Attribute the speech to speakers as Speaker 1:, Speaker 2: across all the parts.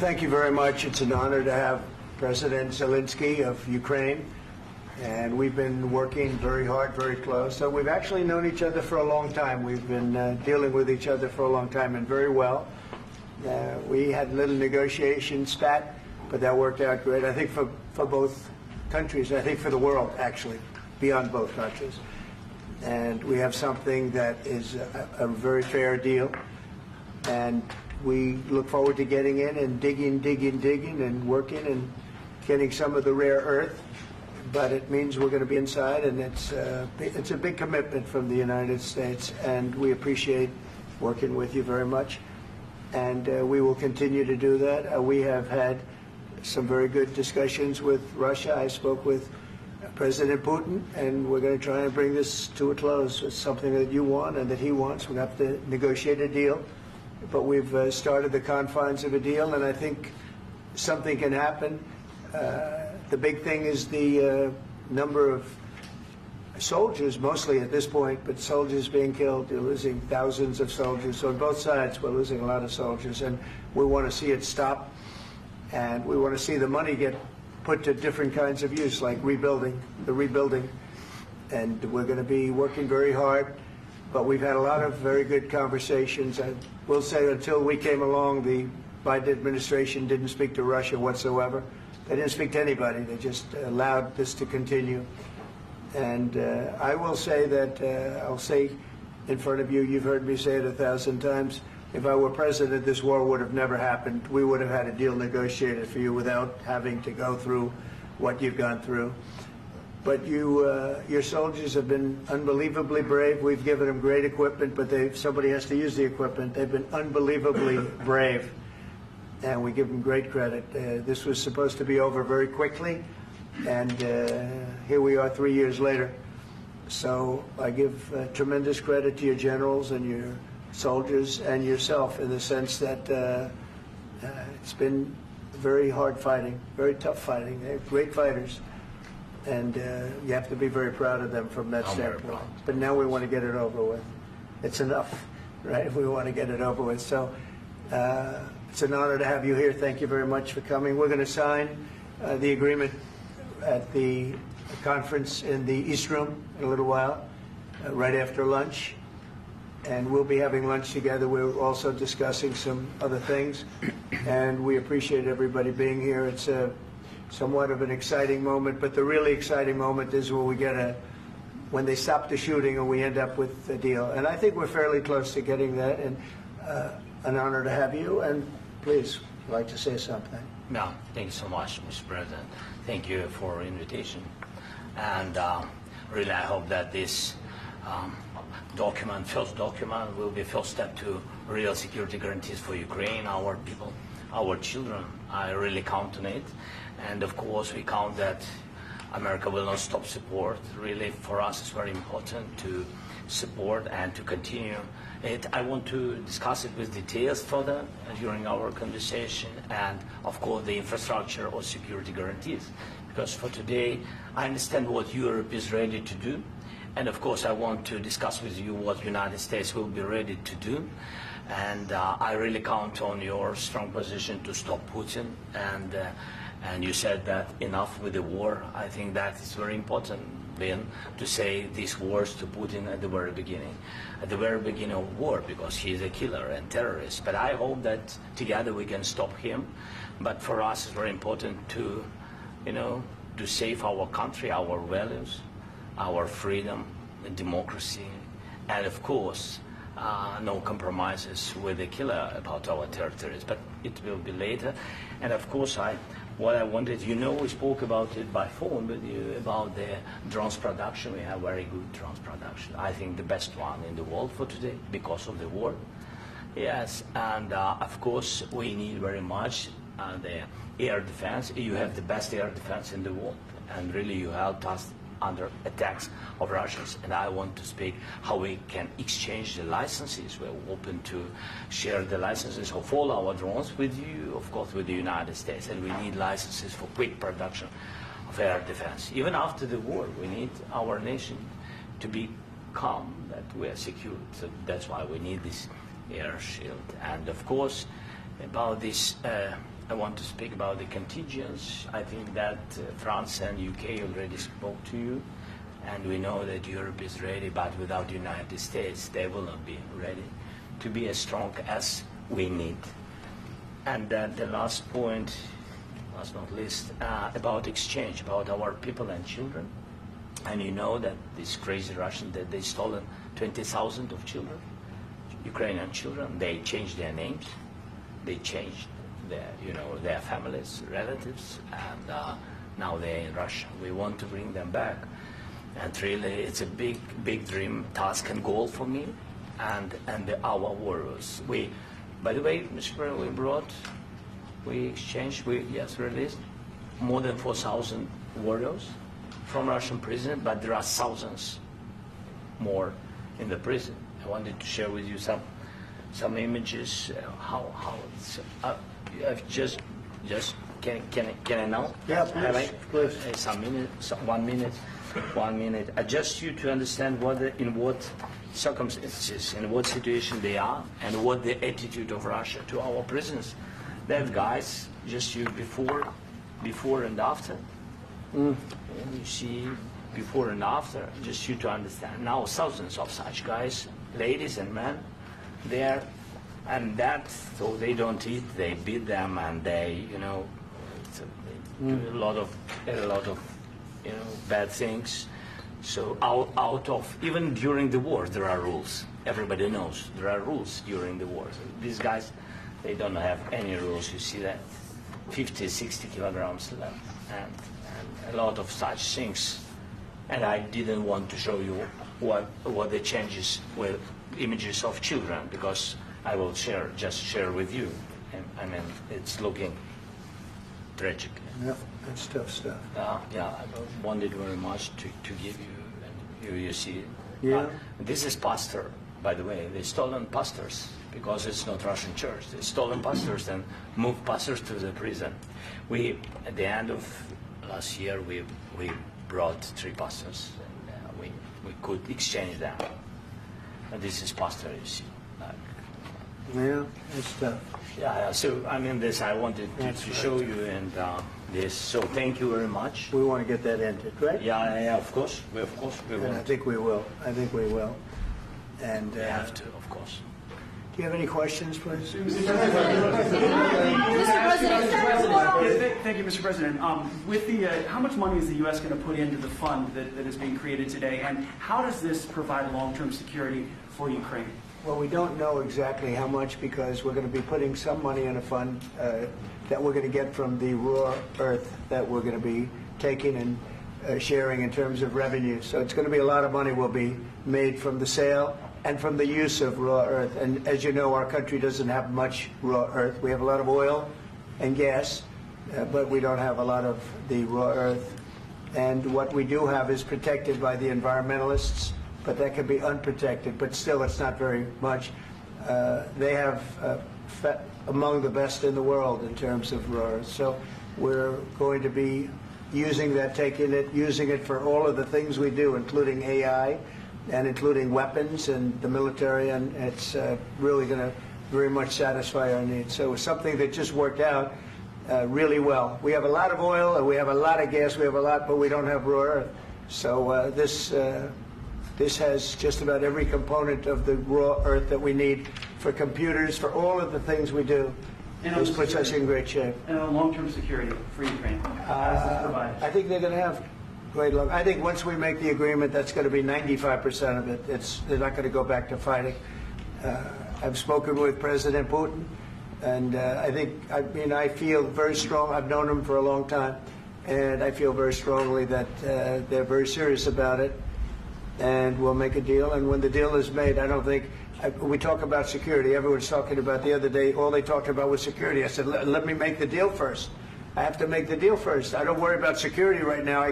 Speaker 1: thank you very much. It's an honor to have President Zelensky of Ukraine, and we've been working very hard, very close. So we've actually known each other for a long time. We've been dealing with each other for a long time, and very well. We had a little negotiation spat, but that worked out great. I think for both countries, I think for the world, actually, beyond both countries. And we have something that is a very fair deal. And we look forward to getting in and digging and working and getting some of the rare earth. But it means we're going to be inside, and it's a big commitment from the United States, and we appreciate working with you very much. And we will continue to do that. We have had some very good discussions with Russia. I spoke with President Putin, and we're going to try and bring this to a close. It's something that you want and that he wants. We're going to have to negotiate a deal. But we've started the confines of a deal, and I think something can happen. The big thing is the number of soldiers, mostly at this point, but soldiers being killed. You're losing thousands of soldiers. So on both sides, we're losing a lot of soldiers, and we want to see it stop. And we want to see the money get put to different kinds of use, like rebuilding. And we're going to be working very hard. But we've had a lot of very good conversations. I will say until we came along, the Biden administration didn't speak to Russia whatsoever. They didn't speak to anybody. They just allowed this to continue. And I will say that, I'll say in front of you, you've heard me say it 1,000 times, if I were president, this war would have never happened. We would have had a deal negotiated for you without having to go through what you've gone through. But your soldiers have been unbelievably brave. We've given them great equipment, but somebody has to use the equipment. They've been unbelievably brave, and we give them great credit. This was supposed to be over very quickly, and here we are 3 years later. So I give tremendous credit to your generals and your soldiers and yourself in the sense that it's been very hard fighting, very tough fighting. They're great fighters. And you have to be very proud of them from that standpoint. But now we want to get it over with. It's enough, right? We want to get it over with. So it's an honor to have you here. Thank you very much for coming. We're going to sign the agreement at the conference in the East Room in a little while, right after lunch. And we'll be having lunch together. We're also discussing some other things. And we appreciate everybody being here. It's somewhat of an exciting moment, but the really exciting moment is when they stop the shooting and we end up with a deal. And I think we're fairly close to getting that, and an honor to have you. And please, if you'd like to say something.
Speaker 2: No, thank you so much, Mr. President. Thank you for the invitation. And really, I hope that this first document will be a first step to real security guarantees for Ukraine, our people, our children. I really count on it. And of course, we count that America will not stop support. Really, for us, it's very important to support and to continue it. I want to discuss it with details further during our conversation, and of course, the infrastructure or security guarantees. Because for today, I understand what Europe is ready to do, and of course, I want to discuss with you what the United States will be ready to do. And I really count on your strong position to stop Putin. And you said that enough with the war. I think that is very important, Ben, to say these words to Putin at the very beginning of war, because he is a killer and terrorist. But I hope that together we can stop him. But for us, it's very important to, to save our country, our values, our freedom, democracy, and of course, no compromises with the killer about our territories. But it will be later. And of course, what I wanted, we spoke about it by phone with you about the drones production. We have very good drones production. I think the best one in the world for today because of the war. Yes, and of course we need very much the air defense. You have the best air defense in the world, and really you helped us under attacks of Russians. And I want to speak how we can exchange the licenses. We're open to share the licenses of all our drones with you, of course, with the United States. And we need licenses for quick production of air defense. Even after the war, we need our nation to be calm, that we are secure. So that's why we need this air shield. And of course, About this, I want to speak about the contingents. I think that France and UK already spoke to you, and we know that Europe is ready, but without the United States, they will not be ready to be as strong as we need. And then the last point, last not least, about exchange, about our people and children. And you know that these crazy Russians, that they stolen 20,000 of children, Ukrainian children. They changed their names, they changed their, their families, relatives, and now they're in Russia. We want to bring them back, and really, it's a big, big dream, task, and goal for me, and our warriors. By the way, Mr. President, we exchanged, released more than 4,000 warriors from Russian prison, but there are thousands more in the prison. I wanted to share with you some images. How it's I've just can I now?
Speaker 1: Yeah, please.
Speaker 2: Some minutes, 1 minute, 1 minute. Just you to understand in what circumstances, in what situation they are, and what the attitude of Russia to our prisoners. That guys, just you before and after. And you see before and after, just you to understand. Now thousands of such guys, ladies and men, there, and that, so they don't eat, they beat them, and they, they do a lot of bad things. So out of, even during the war, there are rules. Everybody knows there are rules during the war. So these guys, they don't have any rules. You see that 50, 60 kilograms left, and a lot of such things. And I didn't want to show you what the changes with images of children, because I will just share with you. And I mean, it's looking tragic.
Speaker 1: Yeah, that's tough stuff.
Speaker 2: Yeah, I wanted very much to give you, and you see it.
Speaker 1: Yeah.
Speaker 2: This is pastor, by the way. They stolen pastors, because it's not Russian church. They stolen pastors and moved pastors to the prison. At the end of last year, we brought 3 pastors, and we could exchange them. And this is pastor, you see.
Speaker 1: Yeah, it's tough.
Speaker 2: Yeah, so I mean, this I wanted to show you, and this. So thank you very much.
Speaker 1: We want to get that ended, right?
Speaker 2: Yeah, of course. We
Speaker 1: And
Speaker 2: will.
Speaker 1: I think we will. And
Speaker 2: We have to, of course.
Speaker 1: do you have any questions, please?
Speaker 3: Thank you, Mr. President. With how much money is the U.S. going to put into the fund that is being created today, and how does this provide long-term security for Ukraine?
Speaker 1: Well, we don't know exactly how much, because we're going to be putting some money in a fund that we're going to get from the raw earth that we're going to be taking and sharing in terms of revenue. So it's going to be a lot of money will be made from the sale and from the use of raw earth. And as you know, our country doesn't have much raw earth. We have a lot of oil and gas, but we don't have a lot of the raw earth. And what we do have is protected by the environmentalists, but that can be unprotected, but still it's not very much. They have among the best in the world in terms of raw earth. So we're going to be using that, using it for all of the things we do, including AI and including weapons and the military, and it's really going to very much satisfy our needs. So it's something that just worked out really well. We have a lot of oil and we have a lot of gas, but we don't have raw earth. So this has just about every component of the raw earth that we need for computers, for all of the things we do. This puts us in great shape.
Speaker 3: And on long-term security for Ukraine, how does this provide?
Speaker 1: I think they're going to have great luck. I think once we make the agreement, that's going to be 95% of it. They're not going to go back to fighting. I've spoken with President Putin, and I feel very strong. I've known him for a long time, and I feel very strongly that they're very serious about it, and we'll make a deal. And when the deal is made, I don't think we talk about security. Everyone's talking about the other day. All they talked about was security. I said, let me make the deal first. I have to make the deal first. I don't worry about security right now.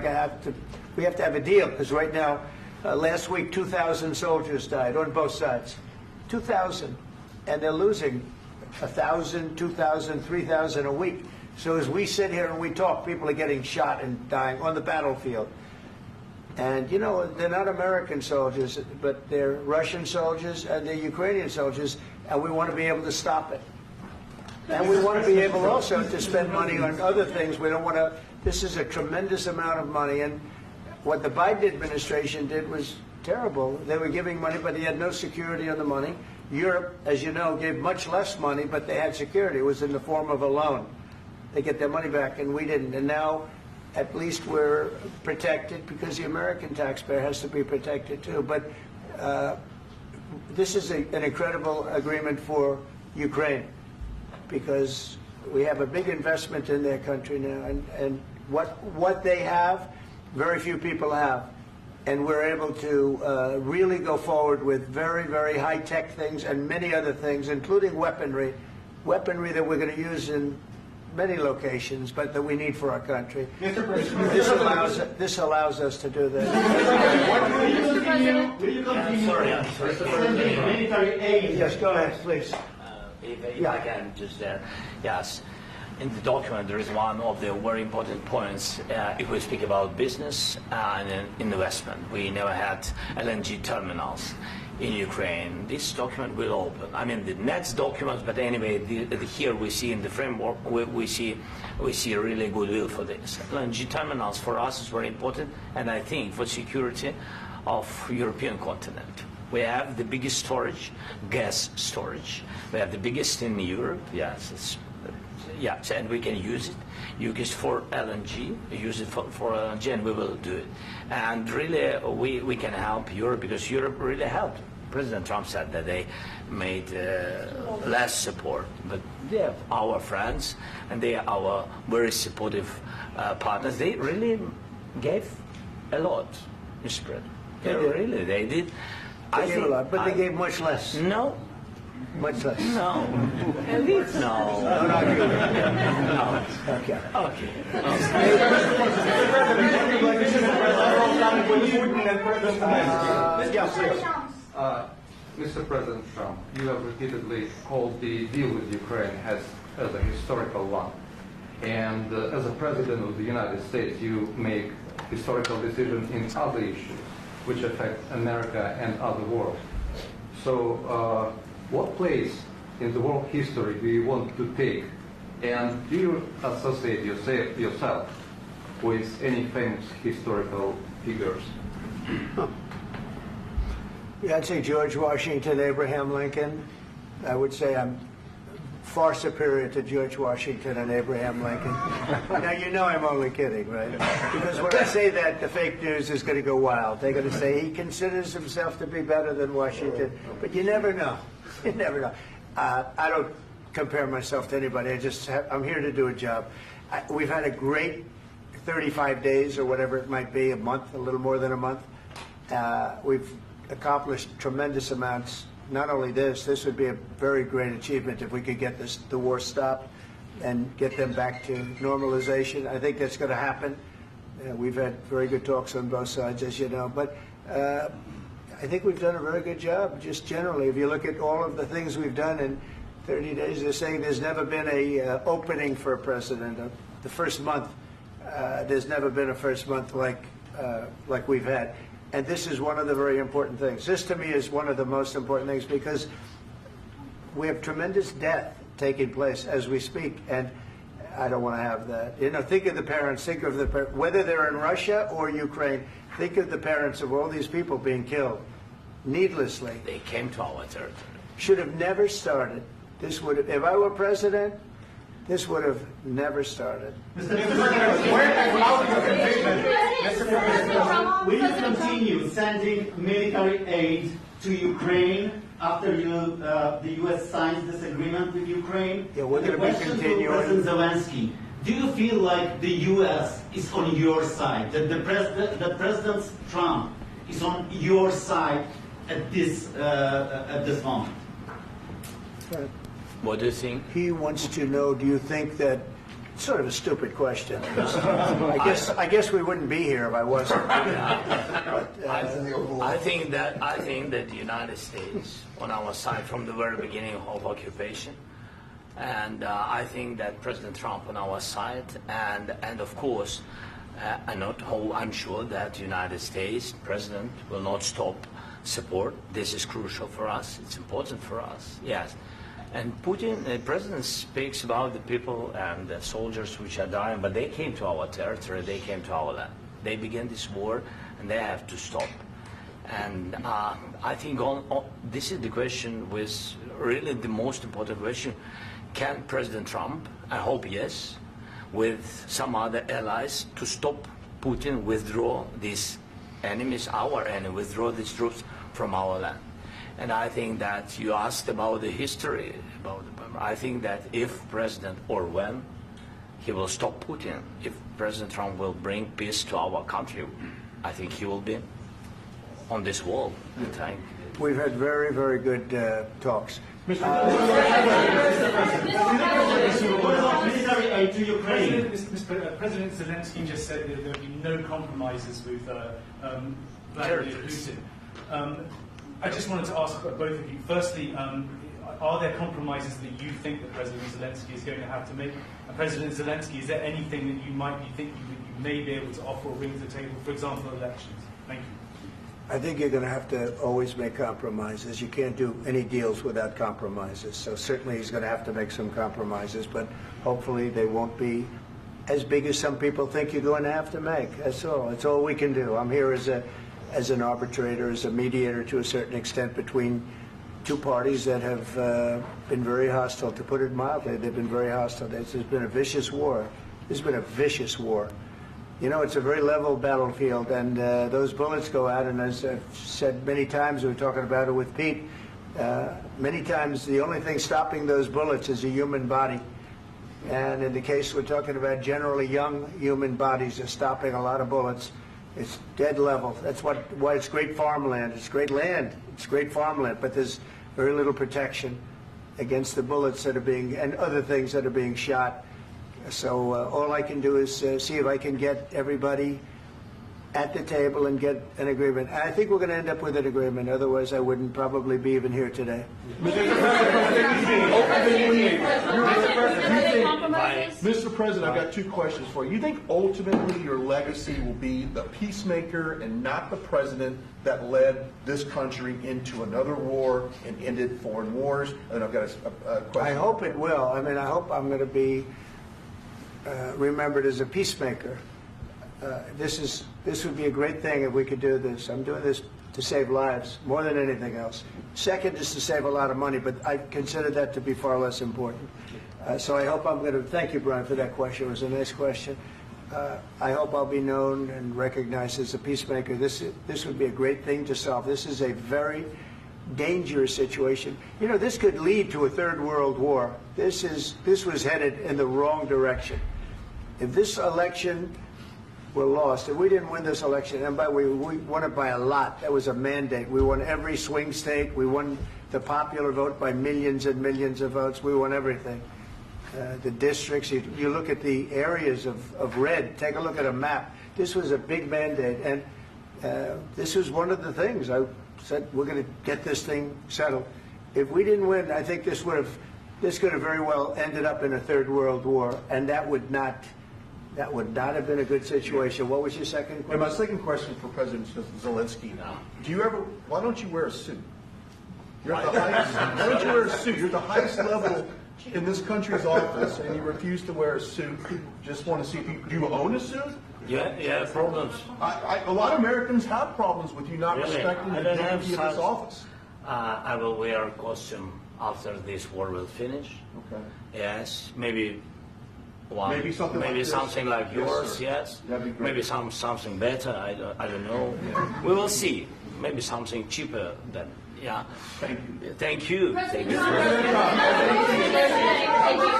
Speaker 1: We have to have a deal, because right now, last week, 2,000 soldiers died on both sides. 2,000, and they're losing 1,000, 2,000, 3,000 a week. So as we sit here and we talk, people are getting shot and dying on the battlefield. And, they're not American soldiers, but they're Russian soldiers and they're Ukrainian soldiers, and we want to be able to stop it. And we want to be able also to spend money on other things. We don't want to, this is a tremendous amount of money. And what the Biden administration did was terrible. They were giving money, but they had no security on the money. Europe, as you know, gave much less money, but they had security. It was in the form of a loan. They get their money back, and we didn't. And now, at least we're protected because the American taxpayer has to be protected too. But this is an incredible agreement for Ukraine because we have a big investment in their country now, and what they have, very few people have. And we're able to really go forward with very, very high-tech things and many other things, including weaponry that we're going to use in many locations, but that we need for our country.
Speaker 4: Mr. President,
Speaker 1: This allows us to do this.
Speaker 4: will you continue sending military aid?
Speaker 1: Yes, go ahead, please.
Speaker 2: If I can just, yes. In the document, there is one of the very important points. If we speak about business and investment, we never had LNG terminals in Ukraine. This document will open. I mean, the next documents, but anyway, here we see in the framework, we see really goodwill for this. LNG terminals for us is very important, and I think for security of European continent. We have the biggest storage, gas storage. We have the biggest in Europe. Yes, yes, and we can use it. Use it for LNG, use it for LNG, and we will do it. And really, we can help Europe because Europe really helped. President Trump said that they made less support, but they are our friends, and they are our very supportive partners. They really gave a lot, Mr. President. They did.
Speaker 1: They gave a lot, but they gave much less.
Speaker 2: No.
Speaker 1: Much less.
Speaker 2: No. No.
Speaker 1: No. Okay.
Speaker 2: Okay.
Speaker 5: Mr. President Trump, you have repeatedly called the deal with Ukraine as a historical one. And as a President of the United States, you make historical decisions in other issues which affect America and other world. So what place in the world history do you want to take? And do you associate yourself with any famous historical figures?
Speaker 1: Yeah, I'd say George Washington, Abraham Lincoln. I would say I'm far superior to George Washington and Abraham Lincoln. Now, you know I'm only kidding, right? Because when I say that, the fake news is going to go wild. They're going to say he considers himself to be better than Washington. But you never know. You never know. I don't compare myself to anybody. I'm here to do a job. We've had a great 35 days or whatever it might be, a month, a little more than a month. We've accomplished tremendous amounts. Not only this would be a very great achievement if we could get the war stopped and get them back to normalization. I think that's going to happen. We've had very good talks on both sides, as you know. But I think we've done a very good job, just generally. If you look at all of the things we've done in 30 days, they're saying there's never been a opening for a president. The first month, there's never been a first month like we've had. And this is one of the very important things. This, to me, is one of the most important things because we have tremendous death taking place as we speak, and I don't want to have that. You know, think of the parents, think of whether they're in Russia or Ukraine, think of the parents of all these people being killed needlessly.
Speaker 2: They came to our territory.
Speaker 1: Should have never started. This would have, if I were president, this would have never started.
Speaker 4: Mr. President, where has allowed your commitment? Mr. President, will you continue sending military aid to Ukraine after the U.S. signs this agreement with Ukraine?
Speaker 1: Yeah, we're going to be continuing.
Speaker 4: To President Zelensky, do you feel like the U.S. is on your side? That President Trump is on your side at this moment?
Speaker 1: Right.
Speaker 2: What do you think?
Speaker 1: He wants to know, do you think that, sort of a stupid question. I guess we wouldn't be here if I wasn't. But,
Speaker 2: I think that the United States on our side from the very beginning of occupation, and I think that President Trump on our side, and of course, I'm sure that the United States President will not stop support. This is crucial for us. It's important for us. Yes. And Putin, the president, speaks about the people and the soldiers which are dying, but they came to our territory, they came to our land. They began this war, and they have to stop. And I think this is the question, with really the most important question. Can President Trump, I hope yes, with some other allies, to stop Putin, withdraw these enemies, our enemy, withdraw these troops from our land? And I think that you asked about the history, I think that if President, or when, he will stop Putin, if President Trump will bring peace to our country, I think he will be on this wall.
Speaker 1: We've had very, very good talks.
Speaker 4: Military aid to Ukraine.
Speaker 6: President Zelensky just said that there will be no compromises with Vladimir Putin. I just wanted to ask both of you. Firstly, are there compromises that you think that President Zelensky is going to have to make? And President Zelensky, is there anything that you might be thinking that you may be able to offer or bring to the table, for example, elections? Thank you.
Speaker 1: I think you're going to have to always make compromises. You can't do any deals without compromises. So certainly he's going to have to make some compromises, but hopefully they won't be as big as some people think you're going to have to make. That's all. That's all we can do. I'm here as an arbitrator, as a mediator to a certain extent between two parties that have been very hostile. To put it mildly, they've been very hostile. There's been a vicious war. There's been a vicious war. You know, it's a very level battlefield, and those bullets go out, and as I've said many times, we were talking about it with Pete, many times the only thing stopping those bullets is a human body. And in the case we're talking about, generally young human bodies are stopping a lot of bullets. It's dead level. That's why it's great farmland. It's great land. It's great farmland, but there's very little protection against the bullets that are being, and other things that are being shot. So all I can do is see if I can get everybody at the table and get an agreement. And I think we're going to end up with an agreement. Otherwise, I wouldn't probably be even here today.
Speaker 7: Mr. President, I've got two questions for you. You think ultimately your legacy will be the peacemaker and not the president that led this country into another war and ended foreign wars? And I've got a question.
Speaker 1: I hope it will. I mean, I hope I'm going to be remembered as a peacemaker. This would be a great thing if we could do this. I'm doing this to save lives more than anything else. Second is to save a lot of money, but I consider that to be far less important. So I hope I'm going to, thank you, Brian, for that question. It was a nice question. I hope I'll be known and recognized as a peacemaker. This would be a great thing to solve. This is a very dangerous situation. You know, this could lead to a third world war. This was headed in the wrong direction. If this election were lost, if we didn't win this election, and we won it by a lot, that was a mandate. We won every swing state. We won the popular vote by millions and millions of votes. We won everything. The districts, you look at the areas of red, take a look at a map. This was a big mandate, and this was one of the things. I said, we're going to get this thing settled. If we didn't win, I think this could have very well ended up in a third world war, and that would not have been a good situation. What was your second question?
Speaker 7: And my second question for President Zelensky. Why don't you wear a suit? You're at the highest, why don't you wear a suit? You're at the highest level in this country's office, and you refuse to wear a suit. Just want to see if do you own a suit?
Speaker 2: Yeah, problems.
Speaker 7: A lot of Americans have problems with you not
Speaker 2: Really?
Speaker 7: respecting the dignity of this office.
Speaker 2: I will wear a costume after this war will finish.
Speaker 7: Okay.
Speaker 2: Yes, maybe one.
Speaker 7: Maybe something like this.
Speaker 2: Something like
Speaker 7: Yes,
Speaker 2: yours.
Speaker 7: sir.
Speaker 2: Yes.
Speaker 7: That'd be great.
Speaker 2: Maybe something better. I don't know. We will see. Maybe something cheaper than. Yeah.
Speaker 7: Thank you.
Speaker 2: Thank you.
Speaker 8: President Trump.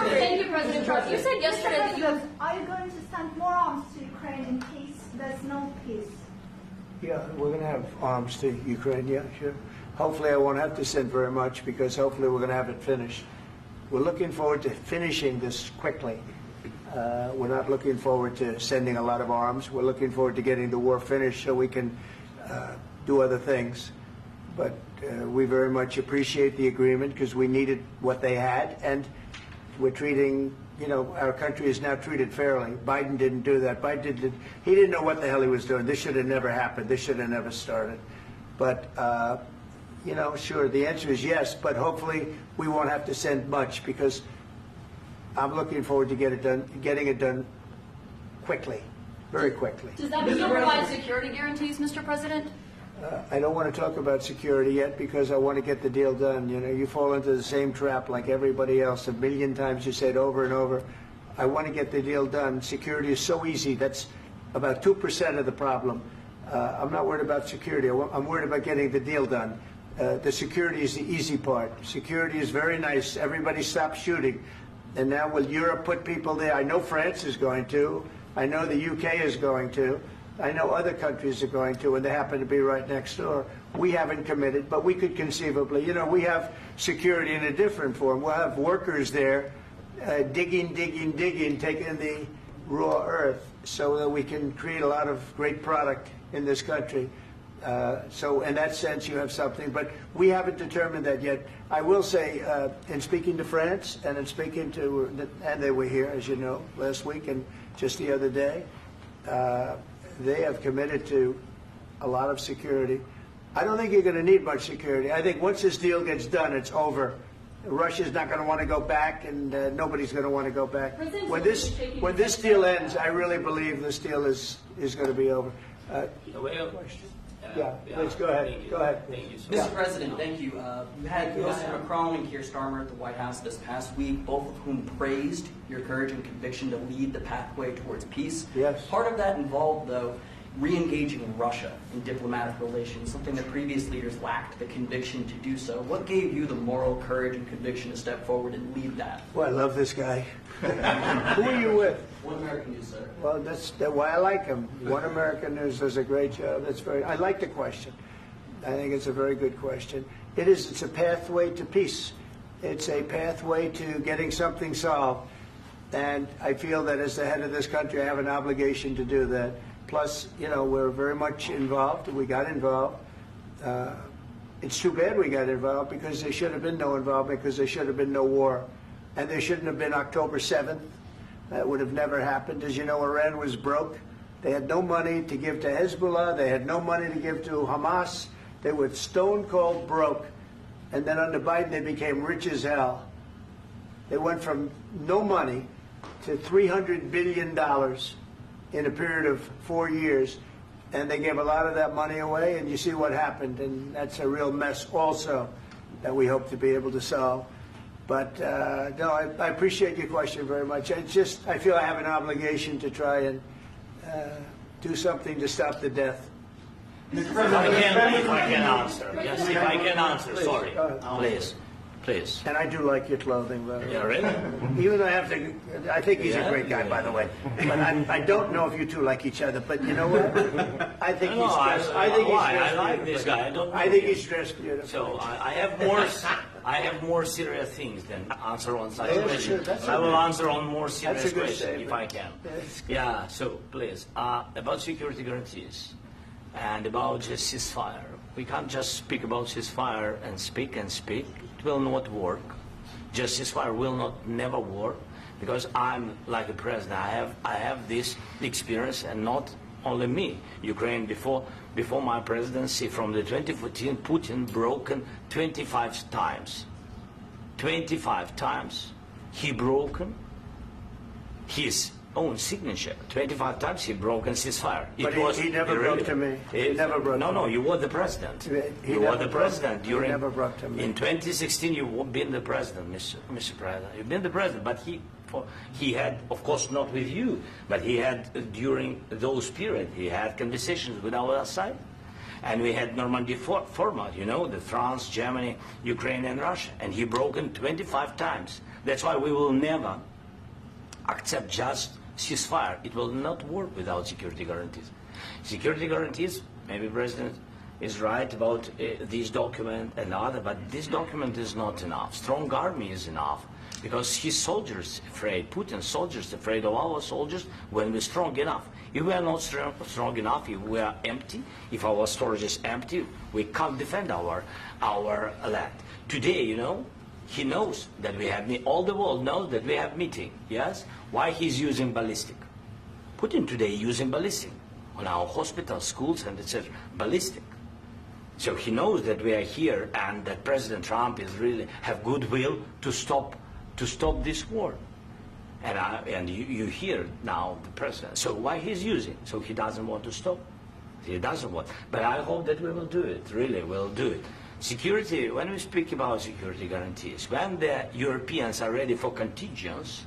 Speaker 8: Thank you, President Trump. You said yesterday that you have.
Speaker 9: Are you going to send more arms to Ukraine in case there's no peace?
Speaker 1: Yeah, we're going to have arms to Ukraine, yeah, sure. Hopefully I won't have to send very much, because hopefully we're going to have it finished. We're looking forward to finishing this quickly. We're not looking forward to sending a lot of arms. We're looking forward to getting the war finished so we can do other things. But we very much appreciate the agreement, because we needed what they had, and we're treating, you know, our country is now treated fairly. Biden didn't do that. He didn't know what the hell he was doing. This should have never happened. This should have never started. But you know, sure, the answer is yes, but hopefully we won't have to send much because I'm looking forward to getting it done quickly, very quickly.
Speaker 8: Does that mean you'll provide security guarantees, Mr. President?
Speaker 1: I don't want to talk about security yet because I want to get the deal done. You know, you fall into the same trap like everybody else. A million times you say it over and over. I want to get the deal done. Security is so easy. That's about 2% of the problem. I'm not worried about security. I'm worried about getting the deal done. The security is the easy part. Security is very nice. Everybody stopped shooting. And now will Europe put people there? I know France is going to. I know the UK is going to. I know other countries are going to, and they happen to be right next door. We haven't committed, but we could conceivably. You know, we have security in a different form. We'll have workers there digging, taking the raw earth so that we can create a lot of great product in this country. So in that sense, you have something, but we haven't determined that yet. I will say, in speaking to France and in speaking to, and they were here, as you know, last week and just the other day, they have committed to a lot of security. I don't think you're going to need much security. I think once this deal gets done, it's over. Russia's not going to want to go back, and nobody's going to want to go back. When this deal ends, I really believe this deal is going to be over. Yeah, please go ahead. Go ahead.
Speaker 2: Thank you so
Speaker 10: Mr. President, thank you. You had Mr. Macron and Keir Starmer at the White House this past week, both of whom praised your courage and conviction to lead the pathway towards peace.
Speaker 1: Yes.
Speaker 10: Part of that involved, though, re-engaging Russia in diplomatic relations, something that previous leaders lacked the conviction to do so. What gave you the moral courage and conviction to step forward and lead that?
Speaker 1: Well, I love this guy. Who are you with?
Speaker 10: One American News, sir.
Speaker 1: Well, that's why I like him. One American News does a great job. I like the question. I think it's a very good question. It's a pathway to peace. It's a pathway to getting something solved. And I feel that as the head of this country, I have an obligation to do that. Plus, you know, we're very much involved. We got involved. It's too bad we got involved because there should have been no involvement because there should have been no war. And there shouldn't have been October 7th. That would have never happened. As you know, Iran was broke. They had no money to give to Hezbollah. They had no money to give to Hamas. They were stone cold broke. And then under Biden, they became rich as hell. They went from no money to $300 billion in a period of 4 years. And they gave a lot of that money away, and you see what happened. And that's a real mess also that we hope to be able to solve. But no, I appreciate your question very much. I feel I have an obligation to try and do something to stop the death.
Speaker 2: If I can answer. Yes, if I can answer. Sorry. Please. Please.
Speaker 1: And I do like your clothing, by the way.
Speaker 2: Yeah, really?
Speaker 1: Even though I think he's a great guy, by the way. But I don't know if you two like each other. But you know what? I think he's dressed.
Speaker 2: I like this guy.
Speaker 1: I think he's dressed beautiful.
Speaker 2: So I have more serious things than answer on such questions.
Speaker 1: Sure,
Speaker 2: I will answer on more serious questions
Speaker 1: statement.
Speaker 2: if I can. Yeah. So please, about security guarantees and about just ceasefire. We can't just speak about ceasefire and speak. It will not work. Just ceasefire will never work because I'm like a president. I have this experience, and not only me. Ukraine before my presidency, from the 2014, Putin broken 25 times. 25 times he broken his own signature. 25 times he broken ceasefire.
Speaker 1: But he never broke to me. He never broke to me.
Speaker 2: No, you were the president. You were the president during.
Speaker 1: He never broke to me.
Speaker 2: In 2016, you've been the president, Mr. President. You've been the president, but he had, of course, not with you, but he had during those periods. He had conversations with our side, and we had Normandy format. You know, the France, Germany, Ukraine, and Russia, and he broken 25 times. That's why we will never accept just ceasefire. It will not work without security guarantees. Security guarantees, maybe President is right about this document and other, but this document is not enough. Strong army is enough because his soldiers afraid, Putin's soldiers afraid of our soldiers when we're strong enough. If we are not strong enough, if we are empty, if our storage is empty, we can't defend our land. Today, you know, he knows that we have, all the world knows that we have meeting, yes? Why he's using ballistic? Putin today using ballistic on our hospitals, schools, and etc. Ballistic. So he knows that we are here and that President Trump is really have goodwill to stop this war. And you hear now the president. So why he's using? So he doesn't want to stop. He doesn't want. But I hope that we will do it. Really, we'll do it. Security. When we speak about security guarantees, when the Europeans are ready for contingents,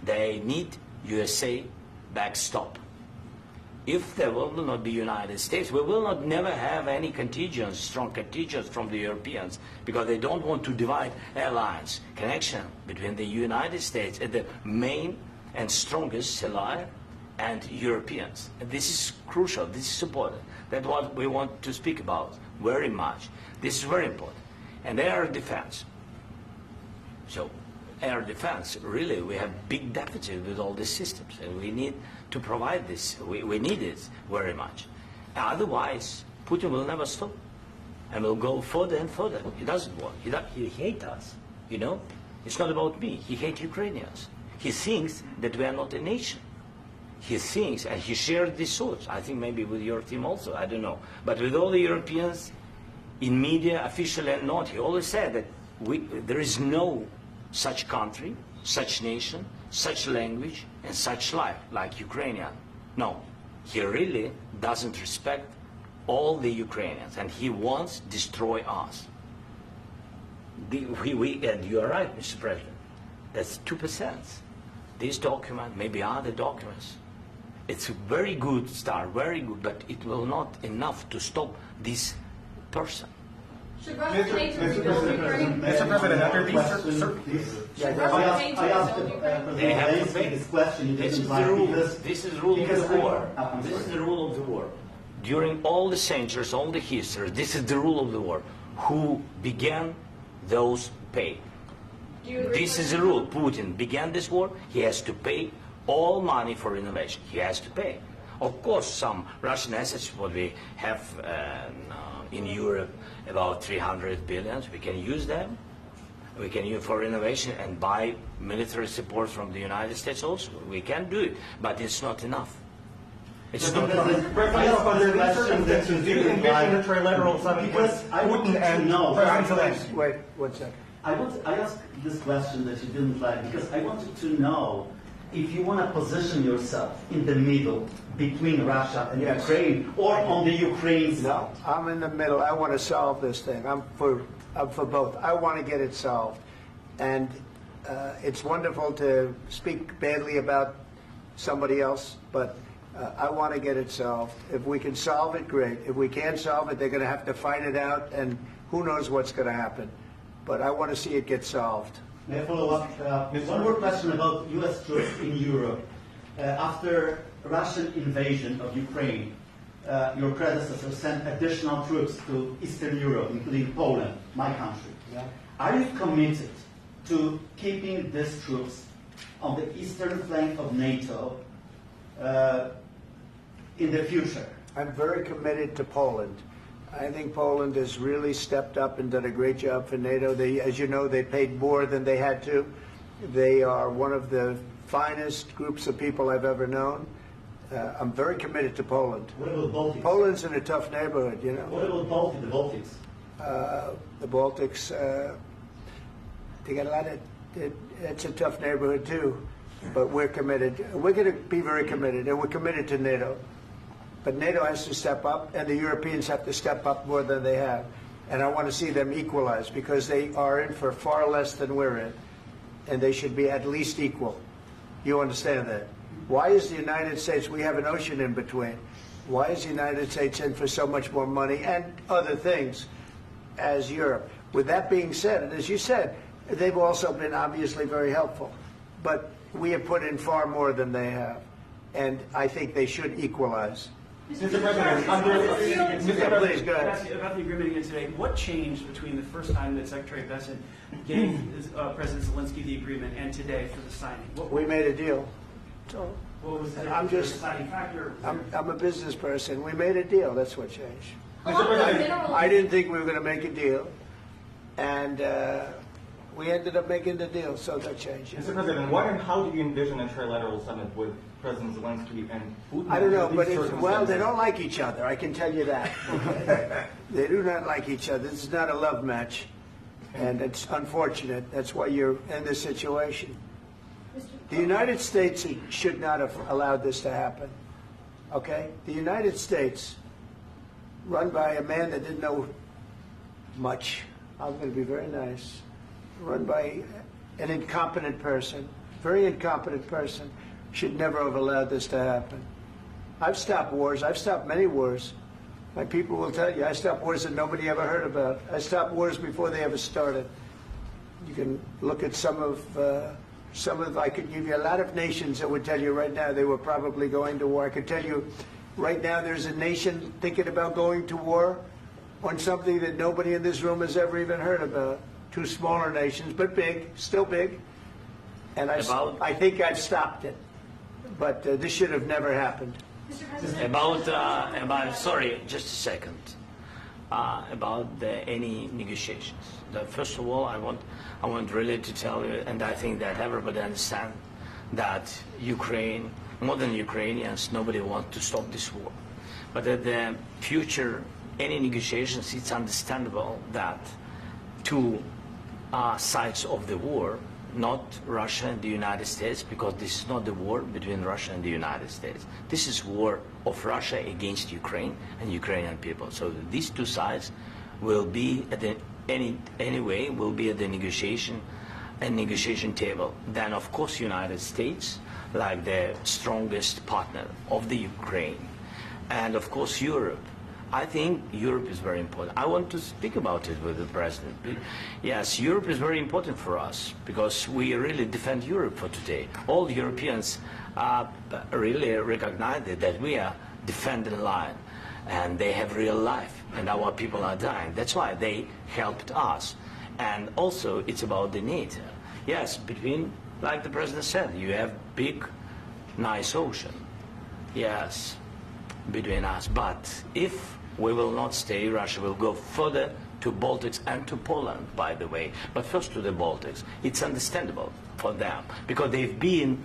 Speaker 2: they need USA backstop. If there will not be United States, we will not never have any contingents, strong contingents from the Europeans, because they don't want to divide alliance, connection between the United States and the main and strongest ally and Europeans. And this is crucial, this is important. That's what we want to speak about very much. This is very important. And air defense. So air defense, really, we have big deficit with all these systems, and we need to provide this. We need it very much. Otherwise, Putin will never stop, and will go further and further. He doesn't want. He hates us, you know? It's not about me. He hates Ukrainians. He thinks that we are not a nation. He thinks, and he shared these thoughts, I think maybe with your team also, I don't know. But with all the Europeans, in media, officially and not, he always said that there is no such country, such nation, such language, and such life like Ukrainian. No, he really doesn't respect all the Ukrainians, and he wants to destroy us. And you are right, Mr. President. That's 2%. This document, maybe other documents, it's a very good start, very good, but it will not enough to stop this person.
Speaker 8: Should Russia pay to rebuild Ukraine?
Speaker 4: Mr. President, under these
Speaker 8: Should Russia pay to rebuild Ukraine?
Speaker 2: They have to pay.
Speaker 4: this question.
Speaker 2: This is the rule. This is the rule of the war. This is the rule of the war. During all the centuries, all the history, this is the rule of the war. Who began, those pay. This is the rule. Putin began this war. He has to pay all money for innovation. He has to pay. Of course, some Russian assets, what we have in Europe, about 300 billion, we can use them. We can use for innovation and buy military support from the United States also. We can do it, but it's not enough. It's not enough.
Speaker 4: trilateral summit with Putin and President Zelensky.
Speaker 1: Wait, 1 second.
Speaker 4: I asked this question that you didn't like because I wanted to know if you want to position yourself in the middle between Russia and
Speaker 1: Yes.
Speaker 4: Ukraine or on the Ukraine's.
Speaker 1: No, I'm in the middle. I want to solve this thing. I'm for both. I want to get it solved. And it's wonderful to speak badly about somebody else, but I want to get it solved. If we can solve it, great. If we can't solve it, they're going to have to fight it out, and who knows what's going to happen. But I want to see it get solved.
Speaker 4: May I follow up? One more question about U.S. troops in Europe. After Russian invasion of Ukraine, your predecessor sent additional troops to Eastern Europe, including Poland, my country.
Speaker 1: Yeah.
Speaker 4: Are you committed to keeping these troops on the eastern flank of NATO in the future?
Speaker 1: I'm very committed to Poland. I think Poland has really stepped up and done a great job for NATO. They, as you know, they paid more than they had to. They are one of the finest groups of people I've ever known. I'm very committed to Poland.
Speaker 4: What about Baltics?
Speaker 1: Poland's in a tough neighborhood, you know.
Speaker 4: What about the Baltics?
Speaker 1: The Baltics, they got a lot of, it's a tough neighborhood too. But we're committed. We're going to be very committed, and we're committed to NATO. But NATO has to step up, and the Europeans have to step up more than they have. And I want to see them equalize, because they are in for far less than we're in. And they should be at least equal. You understand that? Why is the United States, we have an ocean in between. Why is the United States in for so much more money and other things as Europe? With that being said, and as you said, they've also been obviously very helpful. But we have put in far more than they have. And I think they should equalize.
Speaker 3: Mr. President,
Speaker 1: Please, go ahead.
Speaker 3: about the agreement again today, what changed between the first time that Secretary Bessent gave President Zelensky the agreement and today for the signing?
Speaker 1: We made a deal.
Speaker 3: What was the
Speaker 1: I'm just,
Speaker 3: deciding factor?
Speaker 1: I'm a business person. We made a deal. That's what changed.
Speaker 8: Along with minerals.
Speaker 1: I didn't think we were going to make a deal, and we ended up making the deal, so that changed.
Speaker 11: Mr. President, what and how do you envision a trilateral summit with
Speaker 4: President Zelensky and Putin.
Speaker 1: I don't know, but
Speaker 4: These
Speaker 1: well, they
Speaker 4: circumstances.
Speaker 1: don't like each other. I can tell you that. They do not like each other. This is not a love match, and it's unfortunate. That's why you're in this situation. The United States should not have allowed this to happen. Okay? The United States, run by a man that didn't know much. I'm going to be very nice. Run by an incompetent person, very incompetent person, should never have allowed this to happen. I've stopped wars. I've stopped many wars. My people will tell you, I stopped wars that nobody ever heard about. I stopped wars before they ever started. You can look at some of, I could give you a lot of nations that would tell you right now they were probably going to war. I could tell you right now there's a nation thinking about going to war on something that nobody in this room has ever even heard about. Two smaller nations, but big, still big. And I think I've stopped it. But this should have never happened.
Speaker 8: Mr. President,
Speaker 2: About sorry, just a second. About any negotiations. First of all, I want really to tell you, and I think that everybody understands that Ukraine, more than Ukrainians, nobody wants to stop this war. But at the future, any negotiations, it's understandable that two sides of the war, not Russia and the United States, because this is not the war between Russia and the United States. This is war of Russia against Ukraine and Ukrainian people. So these two sides will be at the anyway will be at the negotiation table. Then of course United States, like the strongest partner of the Ukraine, and of course Europe. I think Europe is very important. I want to speak about it with the President. Yes, Europe is very important for us because we really defend Europe for today. All Europeans really recognize that we are defending line and they have real life and our people are dying. That's why they helped us. And also it's about the NATO. Yes, between, like the President said, you have big, nice ocean. Yes, between us. But if we will not stay, Russia will go further to Baltics and to Poland, by the way. But first to the Baltics. It's understandable for them because they've been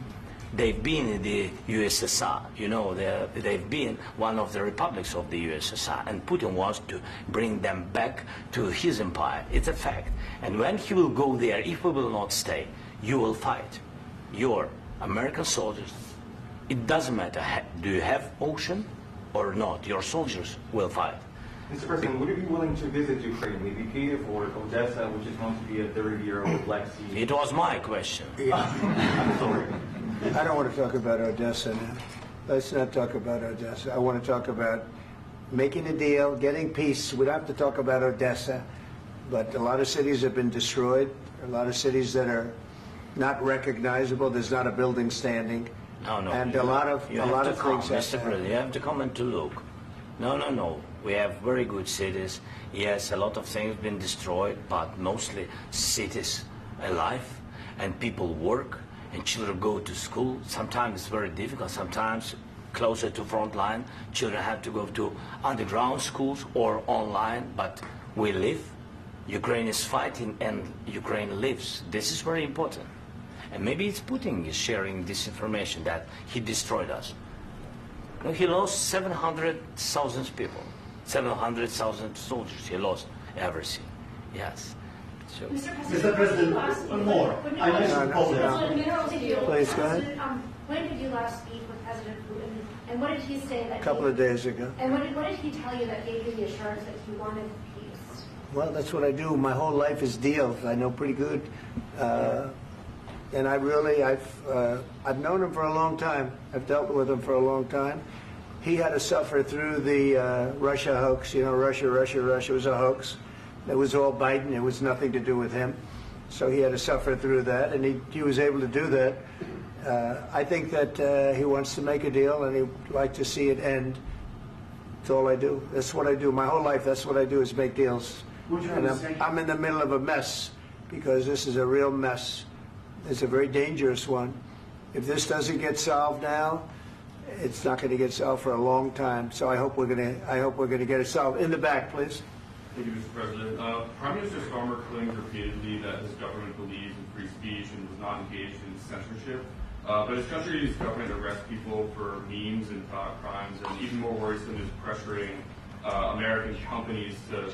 Speaker 2: in the USSR. You know, they've been one of the republics of the USSR, and Putin wants to bring them back to his empire. It's a fact. And when he will go there, if we will not stay, you will fight. Your American soldiers, it doesn't matter, do you have ocean or not, your soldiers will fight.
Speaker 11: Mr. President, would you be willing to visit Ukraine, maybe Kyiv or Odessa, which is known to be a 30-year-old Black Sea?
Speaker 2: It was my question.
Speaker 11: I'm sorry.
Speaker 1: I don't want to talk about Odessa now. Let's not talk about Odessa. I want to talk about making a deal, getting peace. We don't have to talk about Odessa, but a lot of cities have been destroyed. A lot of cities that are not recognizable. There's not a building standing.
Speaker 2: No,
Speaker 1: and a lot of things.
Speaker 2: Mr. President, you have to come and to look. No. We have very good cities. Yes, a lot of things have been destroyed, but mostly cities alive, and people work, and children go to school. Sometimes it's very difficult. Sometimes closer to front line, children have to go to underground schools or online. But we live. Ukraine is fighting, and Ukraine lives. This is very important. And maybe it's Putin is sharing this information that he destroyed us. No, he lost 700,000 people, 700,000 soldiers. He lost everything. Yes. So.
Speaker 4: Mr. President, one more. I mentioned Poland.
Speaker 1: Please, go ahead.
Speaker 8: When did you last speak with President Putin, and what did he say that?
Speaker 1: A couple of days ago.
Speaker 8: And what did he tell you that gave you the assurance that he wanted peace?
Speaker 1: Well, that's what I do. My whole life is deals. I know pretty good. And I've known him for a long time. I've dealt with him for a long time. He had to suffer through the Russia hoax. You know, Russia was a hoax. It was all Biden. It was nothing to do with him. So he had to suffer through that, and he was able to do that. I think that he wants to make a deal, and he'd like to see it end. That's all I do. That's what I do. My whole life, that's what I do is make deals. And I'm in the middle of a mess because this is a real mess. It's a very dangerous one. If this doesn't get solved now, it's not going to get solved for a long time. So I hope we're going to get it solved. In the back, please.
Speaker 12: Thank you, Mr. President. Prime Minister Starmer claimed repeatedly that his government believes in free speech and was not engaged in censorship. But his country's government arrests people for memes and thought crimes, and even more worrisome is pressuring American companies to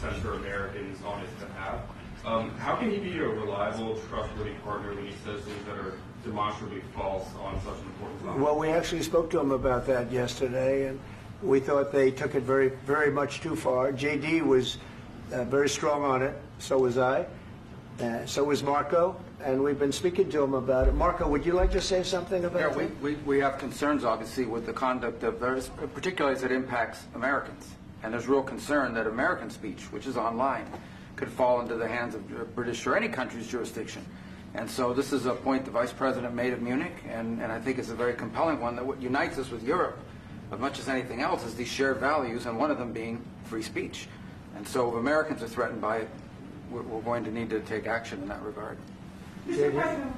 Speaker 12: censor Americans on his behalf. How can he be a reliable, trustworthy partner when he says things that are demonstrably false on such an important topic?
Speaker 1: Well, we actually spoke to him about that yesterday, and we thought they took it very, very much too far. JD was very strong on it. So was I. So was Marco. And we've been speaking to him about it. Marco, would you like to say something about that?
Speaker 13: We have concerns, obviously, with the conduct of various, particularly as it impacts Americans. And there's real concern that American speech, which is online, could fall into the hands of British or any country's jurisdiction. And so this is a point the Vice President made at Munich, and I think it's a very compelling one, that what unites us with Europe, as much as anything else, is these shared values, and one of them being free speech. And so if Americans are threatened by it, we're going to need to take action in that regard.
Speaker 9: Mr. President.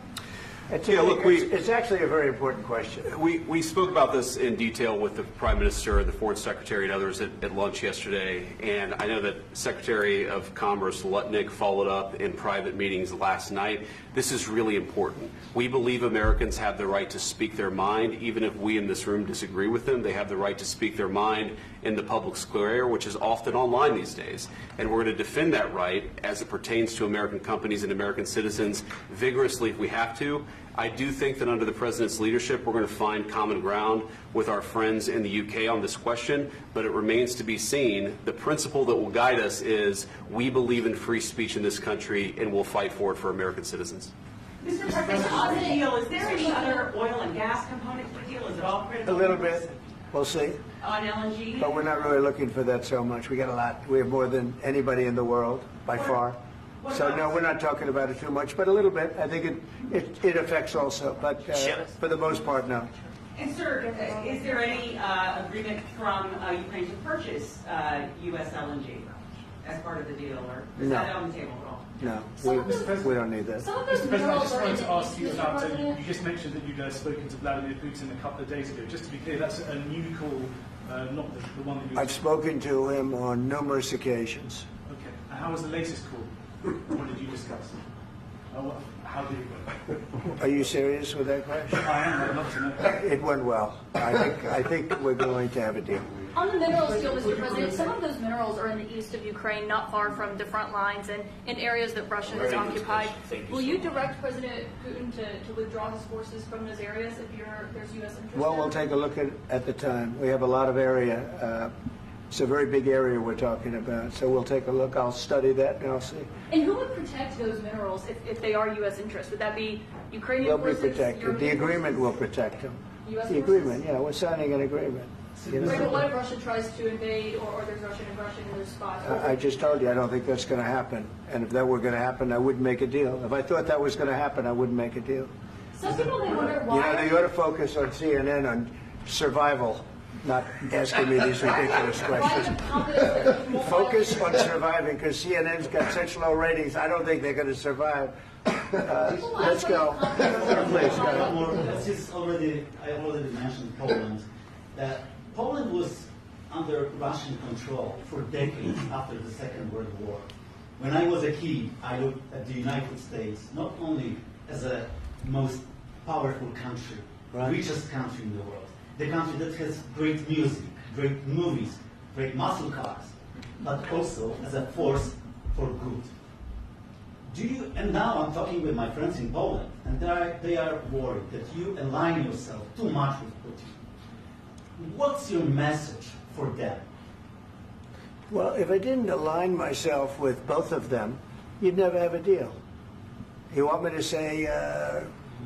Speaker 1: It's actually a very important question.
Speaker 14: We spoke about this in detail with the Prime Minister, the Foreign Secretary, and others at lunch yesterday. And I know that Secretary of Commerce Lutnick followed up in private meetings last night. This is really important. We believe Americans have the right to speak their mind, even if we in this room disagree with them. They have the right to speak their mind in the public square, which is often online these days. And we're going to defend that right as it pertains to American companies and American citizens vigorously if we have to. I do think that under the President's leadership, we're going to find common ground with our friends in the UK on this question, but it remains to be seen. The principle that will guide us is we believe in free speech in this country, and we'll fight for it for American citizens.
Speaker 15: Mr. President, on the deal, is there any other oil and gas component to the deal? Is it all critical?
Speaker 1: A little bit. We'll see.
Speaker 15: On LNG?
Speaker 1: But we're not really looking for that so much. We got a lot. We have more than anybody in the world, by far. So no, we're not talking about it too much, but a little bit. I think it affects also, but for the most part, no.
Speaker 15: And sir, is there any agreement from Ukraine to purchase U.S. LNG as part of the deal, or is that on the table at all?
Speaker 1: No, we don't need that.
Speaker 6: Mr. President, I just wanted to ask you about, you just mentioned that you'd spoken to Vladimir Putin a couple of days ago. Just to be clear, that's a new call, not the one that you...
Speaker 1: I've spoken to him on numerous occasions.
Speaker 6: Okay. And how was the latest call? What did you discuss? How did it go?
Speaker 1: Are you serious with that question?
Speaker 6: I am. I'd love to know.
Speaker 1: It went well. I think we're going to have a deal.
Speaker 16: On the minerals deal, Mr. President, some of those minerals are in the east of Ukraine, not far from the front lines and in areas that Russia has occupied. Will you direct President Putin to withdraw his forces from those areas if there's U.S. interest?
Speaker 1: Well, we'll take a look at the time. We have a lot of area. It's a very big area we're talking about, so we'll take a look. I'll study that, and I'll see.
Speaker 16: And who would protect those minerals if they are U.S. interests? Would that be Ukrainian
Speaker 1: They'll
Speaker 16: forces?
Speaker 1: be protected. The agreement will protect them.
Speaker 16: U.S.
Speaker 1: The agreement, yeah, we're signing an agreement.
Speaker 16: Right, but what if Russia tries to invade, or there's Russian aggression in those spots?
Speaker 1: I just told you I don't think that's going to happen. And if that were going to happen, I wouldn't make a deal. If I thought that was going to happen, I wouldn't make a deal.
Speaker 16: Some people may wonder why.
Speaker 1: You know, they ought to focus on CNN on survival, not asking me these ridiculous questions. Focus on surviving, because CNN's got such low ratings. I don't think they're going to survive. Let's go. Please, go.
Speaker 4: I already mentioned Poland. Poland was under Russian control for decades after the Second World War. When I was a kid, I looked at the United States not only as a most powerful country, richest country in the world, the country that has great music, great movies, great muscle cars, but also as a force for good. And now I'm talking with my friends in Poland, and they are worried that you align yourself too much with Putin. What's your message for them?
Speaker 1: Well, if I didn't align myself with both of them, you'd never have a deal. You want me to say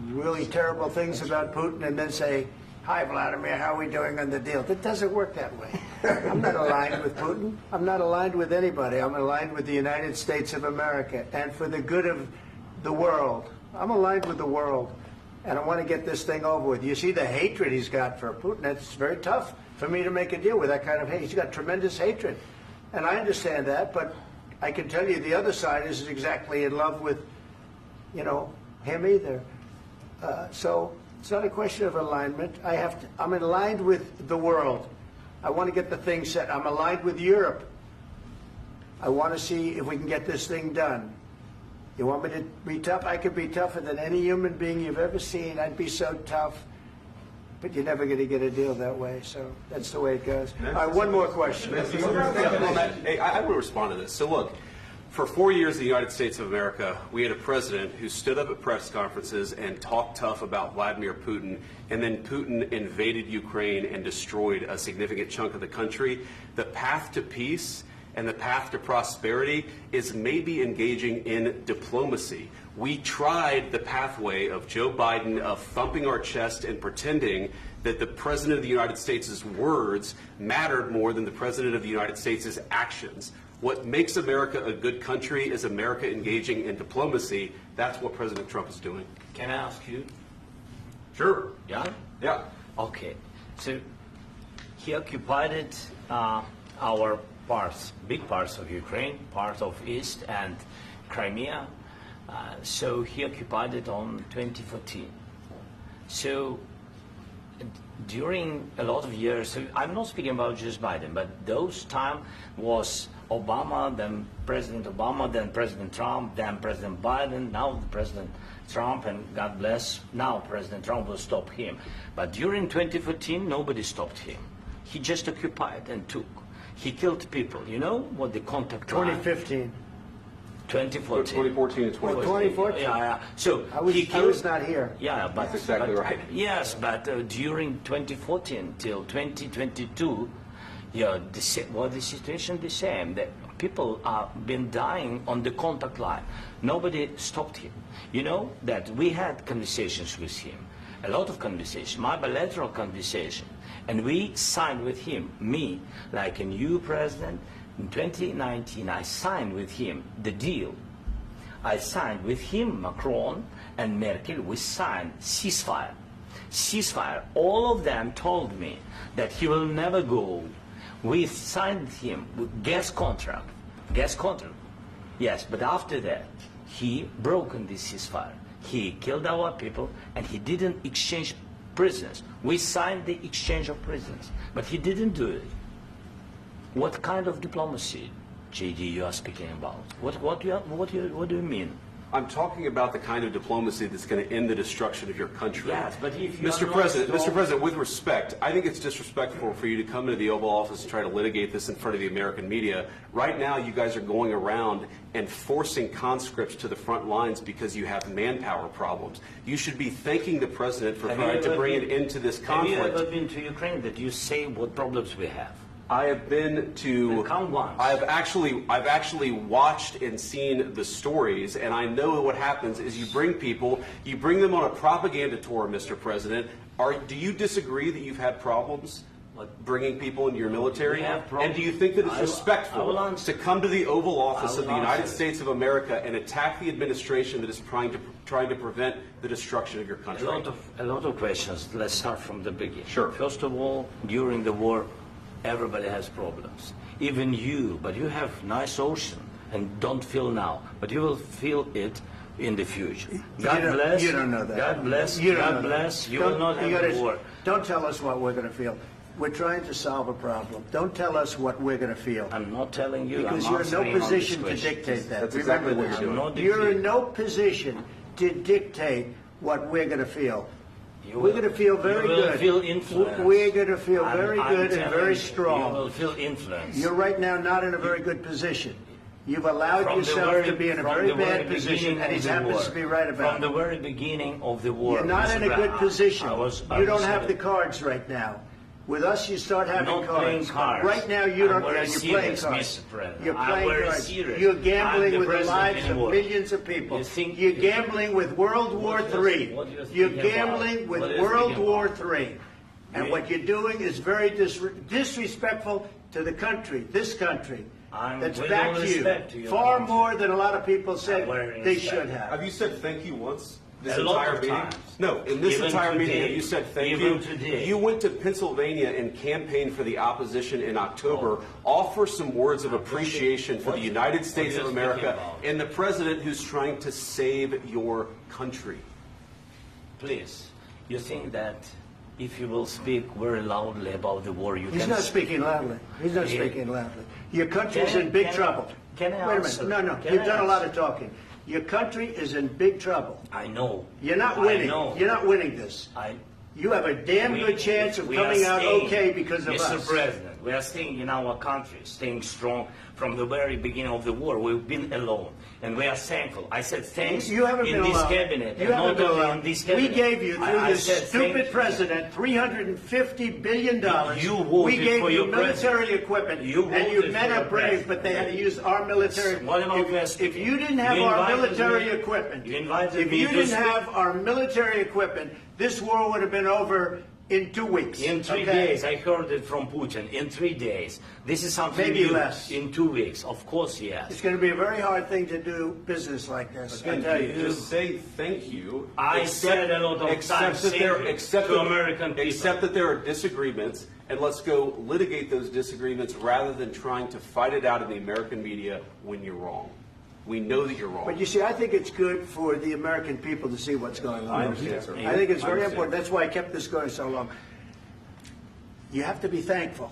Speaker 1: really terrible things about Putin and then say, "Hi, Vladimir, how are we doing on the deal?" That doesn't work that way. I'm not aligned with Putin. I'm not aligned with anybody. I'm aligned with the United States of America. And for the good of the world, I'm aligned with the world. And I want to get this thing over with. You see the hatred he's got for Putin. It's very tough for me to make a deal with that kind of hate. He's got tremendous hatred. And I understand that, but I can tell you the other side isn't exactly in love with, him either. So it's not a question of alignment. I'm aligned with the world. I want to get the thing set. I'm aligned with Europe. I want to see if we can get this thing done. You want me to be tough? I could be tougher than any human being you've ever seen. I'd be so tough. But you're never going to get a deal that way, so that's the way it goes. All right, one more question.
Speaker 14: Hey, I will respond to this. So look, for 4 years in the United States of America, we had a president who stood up at press conferences and talked tough about Vladimir Putin, and then Putin invaded Ukraine and destroyed a significant chunk of the country. The path to peace and the path to prosperity is maybe engaging in diplomacy. We tried the pathway of Joe Biden of thumping our chest and pretending that the President of the United States' words mattered more than the President of the United States' actions. What makes America a good country is America engaging in diplomacy. That's what President Trump is doing.
Speaker 2: Can I ask you?
Speaker 14: Sure.
Speaker 2: Yeah?
Speaker 14: Yeah.
Speaker 2: Okay. So he occupied our parts, big parts of Ukraine, part of East and Crimea. So he occupied it on 2014. So during a lot of years, so I'm not speaking about just Biden, but those time was Obama, then President Obama, then President Trump, then President Biden, now President Trump, and God bless, now President Trump will stop him. But during 2014, nobody stopped him. He just occupied and took. He killed people. You know what the contact line?
Speaker 1: 2015.
Speaker 14: 2014 and 2014.
Speaker 1: 2014.
Speaker 2: Yeah. So
Speaker 1: I was not here.
Speaker 2: Yeah, but
Speaker 14: that's exactly right.
Speaker 2: Yes, but during 2014 till 2022, yeah, the situation the same. The people have been dying on the contact line. Nobody stopped him. You know that we had conversations with him, a lot of conversations, my bilateral conversation, and we signed with him, me, like a new president. In 2019, I signed with him the deal. I signed with him, Macron and Merkel, we signed ceasefire. Ceasefire. All of them told me that he will never go. We signed him with gas contract. Gas contract. Yes, but after that, he broken this ceasefire. He killed our people and he didn't exchange prisoners. We signed the exchange of prisoners, but he didn't do it. What kind of diplomacy, JD, you are speaking about? What do you mean?
Speaker 14: I'm talking about the kind of diplomacy that's going to end the destruction of your country.
Speaker 2: Yes, but if you
Speaker 14: Mr. President, with respect, I think it's disrespectful for you to come into the Oval Office and try to litigate this in front of the American media. Right now, you guys are going around and forcing conscripts to the front lines because you have manpower problems. You should be thanking the President for trying to bring an end to this conflict.
Speaker 2: Have you ever been to Ukraine that you say what problems we have?
Speaker 14: I have been to.
Speaker 2: Count once.
Speaker 14: I've actually watched and seen the stories, and I know what happens is you bring them on a propaganda tour, Mr. President. Do you disagree that you've had problems bringing people into your military? And do you think that it's respectful to come to the Oval Office of the United States of America and attack the administration that is trying to prevent the destruction of your country?
Speaker 2: A lot of questions. Let's start from the beginning.
Speaker 14: Sure.
Speaker 2: First of all, during the war, everybody has problems. Even you, but you have nice ocean and don't feel now, but you will feel it in the future. God bless.
Speaker 1: You don't know that.
Speaker 2: God bless.
Speaker 1: You
Speaker 2: God bless. You will not have a war.
Speaker 1: Don't tell us what we're going to feel. We're trying to solve a problem. Don't tell us what we're going to feel.
Speaker 2: I'm not telling you.
Speaker 1: Because
Speaker 2: I'm
Speaker 1: you're in no
Speaker 2: answering on
Speaker 1: position
Speaker 2: this
Speaker 1: to
Speaker 2: question.
Speaker 1: dictate that.
Speaker 14: That's
Speaker 1: Remember
Speaker 14: exactly what
Speaker 1: this.
Speaker 14: you're doing.
Speaker 1: You're in no position to dictate what we're going to feel.
Speaker 2: You
Speaker 1: We're
Speaker 2: will-
Speaker 1: going to feel very
Speaker 2: you will
Speaker 1: good.
Speaker 2: Feel influenced.
Speaker 1: We're going to feel very
Speaker 2: I'm
Speaker 1: good and
Speaker 2: telling
Speaker 1: very
Speaker 2: you,
Speaker 1: strong.
Speaker 2: You will feel influenced.
Speaker 1: You're right now not in a very good position. You've allowed
Speaker 2: From the
Speaker 1: yourself
Speaker 2: very-
Speaker 1: to be in a
Speaker 2: from
Speaker 1: very
Speaker 2: the very
Speaker 1: bad position,
Speaker 2: beginning
Speaker 1: and he
Speaker 2: of the
Speaker 1: happens
Speaker 2: war.
Speaker 1: to be right about
Speaker 2: From the
Speaker 1: it.
Speaker 2: very beginning of the war.
Speaker 1: You're not
Speaker 2: Mr.
Speaker 1: in a good
Speaker 2: Brown,
Speaker 1: position.
Speaker 2: I
Speaker 1: You don't
Speaker 2: was
Speaker 1: have the cards right now. With us, you start having
Speaker 2: not playing
Speaker 1: cards.
Speaker 2: cards.
Speaker 1: Right now, you
Speaker 2: I'm
Speaker 1: don't.
Speaker 2: very
Speaker 1: You're playing
Speaker 2: serious,
Speaker 1: cards.
Speaker 2: Mr. President.
Speaker 1: You're
Speaker 2: I'm
Speaker 1: playing
Speaker 2: very
Speaker 1: cards.
Speaker 2: serious.
Speaker 1: You're
Speaker 2: I'm
Speaker 1: gambling
Speaker 2: the
Speaker 1: with the
Speaker 2: president
Speaker 1: lives of
Speaker 2: anymore.
Speaker 1: millions of people.
Speaker 2: You think-
Speaker 1: You're gambling with World War
Speaker 2: What do you-
Speaker 1: III.
Speaker 2: what do you
Speaker 1: You're
Speaker 2: think about?
Speaker 1: gambling with
Speaker 2: What do you
Speaker 1: World
Speaker 2: think
Speaker 1: War
Speaker 2: about?
Speaker 1: III. And what you're doing is very disrespectful to the country, this country, that's
Speaker 2: with
Speaker 1: back
Speaker 2: all
Speaker 1: to you.
Speaker 2: respect to your
Speaker 1: Far
Speaker 2: country.
Speaker 1: more than a lot of people say
Speaker 2: Very
Speaker 1: they
Speaker 2: respect.
Speaker 1: should have.
Speaker 14: Have you said thank you once? This
Speaker 2: A lot
Speaker 14: entire
Speaker 2: of
Speaker 14: meeting?
Speaker 2: times.
Speaker 14: No, in this
Speaker 2: Even
Speaker 14: entire meeting,
Speaker 2: today.
Speaker 14: have you said thank
Speaker 2: Even
Speaker 14: you?
Speaker 2: today.
Speaker 14: You went to Pennsylvania and campaigned for the opposition in October. Offer some words of appreciation for the United States
Speaker 2: are
Speaker 14: of
Speaker 2: you
Speaker 14: America
Speaker 2: speaking about?
Speaker 14: and the president who's trying to save your country.
Speaker 2: Please, you think that if you will speak very loudly about the war, you
Speaker 1: He's
Speaker 2: can...
Speaker 1: not speaking loudly. He's not
Speaker 2: Yeah.
Speaker 1: speaking loudly. Your country's
Speaker 2: Can I-
Speaker 1: in big
Speaker 2: can I-
Speaker 1: trouble.
Speaker 2: can I
Speaker 1: Wait a
Speaker 2: answer?
Speaker 1: minute. No,
Speaker 2: Can
Speaker 1: you've
Speaker 2: I
Speaker 1: done a lot
Speaker 2: answer?
Speaker 1: of talking. Your country is in big trouble.
Speaker 2: I know.
Speaker 1: You're not winning.
Speaker 2: I know.
Speaker 1: You're not winning this. You have a damn good chance of coming out okay because of us.
Speaker 2: Mr. President, we are staying in our country, staying strong from the very beginning of the war. We've been alone, and we are thankful. I said thanks
Speaker 1: you haven't
Speaker 2: in
Speaker 1: been
Speaker 2: this
Speaker 1: alone.
Speaker 2: cabinet.
Speaker 1: You haven't been alone.
Speaker 2: In this cabinet.
Speaker 1: We gave you, through
Speaker 2: I
Speaker 1: this
Speaker 2: said
Speaker 1: stupid president, $350 billion.
Speaker 2: You voted
Speaker 1: we gave
Speaker 2: for
Speaker 1: you
Speaker 2: your
Speaker 1: military
Speaker 2: president.
Speaker 1: equipment,
Speaker 2: You
Speaker 1: and you
Speaker 2: voted
Speaker 1: men
Speaker 2: for
Speaker 1: are
Speaker 2: your
Speaker 1: brave,
Speaker 2: president.
Speaker 1: but they had to use our military.
Speaker 2: What about West?
Speaker 1: If you didn't have
Speaker 2: You
Speaker 1: our
Speaker 2: invited
Speaker 1: military
Speaker 2: me.
Speaker 1: equipment,
Speaker 2: You invited
Speaker 1: if
Speaker 2: me
Speaker 1: you
Speaker 2: to
Speaker 1: didn't
Speaker 2: speak.
Speaker 1: have our military equipment, this war would have been over in 2 weeks.
Speaker 2: In 3 days, I heard it from Putin. In 3 days, this is something
Speaker 1: Maybe
Speaker 2: new.
Speaker 1: less.
Speaker 2: In 2 weeks, of course, yes.
Speaker 1: It's going to be a very hard thing to do business like this. I
Speaker 14: Again,
Speaker 1: tell you.
Speaker 14: just say thank you.
Speaker 2: I said a lot of times
Speaker 14: that there,
Speaker 2: thank you
Speaker 14: except
Speaker 2: to
Speaker 14: that,
Speaker 2: American people.
Speaker 14: Except that there are disagreements, and let's go litigate those disagreements rather than trying to fight it out in the American media when you're wrong. We know that you're wrong.
Speaker 1: But you see, I think it's good for the American people to see what's going on.
Speaker 14: I understand, sir.
Speaker 1: I think it's
Speaker 14: I
Speaker 1: very
Speaker 14: understand.
Speaker 1: important. That's why I kept this going so long. You have to be thankful.